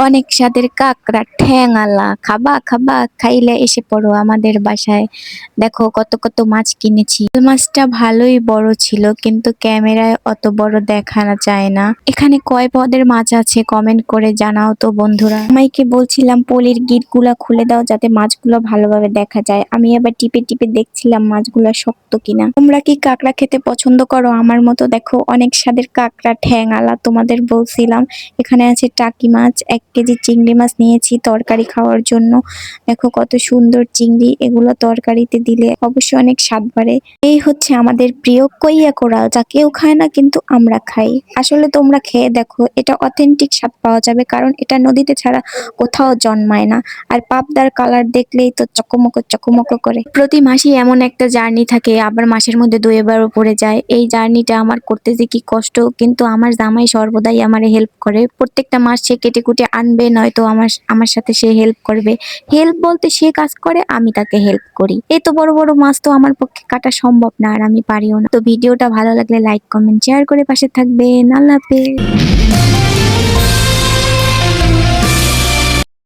অনেক স্বাদের কাঁকড়া ঠ্যাংওয়ালা খাবা খাবা খাইলে এসে পড়ো আমাদের বাসায়। দেখো কত কত মাছ কিনেছি। মাছটা ভালোই বড় ছিল কিন্তু ক্যামেরায় অত বড় দেখা যায় না। এখানে কয় পদের মাছ আছে কমেন্ট করে জানাও তো বন্ধুরা। আমাইকে বলছিলাম পলির গিট গুলা খুলে দাও যাতে মাছগুলো ভালোভাবে দেখা যায়। আমি আবার টিপে টিপে দেখছিলাম মাছগুলো শক্ত কিনা। তোমরা কি কাঁকড়া খেতে পছন্দ করো আমার মতো? দেখো অনেক স্বাদের কাঁকড়া ঠ্যাংওয়ালা তোমাদের বলছিলাম। এখানে আছে টাকি মাছ, 1 কেজি চিংড়ি মাছ নিয়েছি তরকারি খাওয়ার জন্য। দেখো কত সুন্দর চিংড়ি, এগুলো তরকারিতে দিলে অবশ্যই অনেক স্বাদ বাড়ে। এই হচ্ছে আমাদের প্রিয় কইয়া কোরাল, যা কেউ খায় না কিন্তু আমরা খাই। আসলে তোমরা খেয়ে দেখো, এটা অথেন্টিক স্বাদ পাওয়া যাবে কারণ এটা নদীতে ছাড়া কোথাও জন্মায় না। আর পাবদার কালার দেখলেই তো চকমকো চকমকো করে। প্রতি মাসে এমন একটা জার্নি থাকে, আবার মাসের মধ্যে 2 বারও পড়ে যায়। এই জার্নিটা আমার করতে যে কি কষ্ট, কিন্তু আমার জামাই সর্বদাই আমার হেল্প করে। প্রত্যেকটা মাস সে কেটে কুটে আনবে, নয়তো আমার সাথে সে হেল্প করবে। হেল্প বলতে সে কাজ করে, আমি তাকে হেল্প করি। এত বড় বড় মাছ তো আমার পক্ষে কাটা সম্ভব না, আর আমি পারিও না। তো ভিডিওটা ভালো লাগলে লাইক কমেন্ট শেয়ার করে পাশে থাকবেন। আল্লাহ হাফেজ।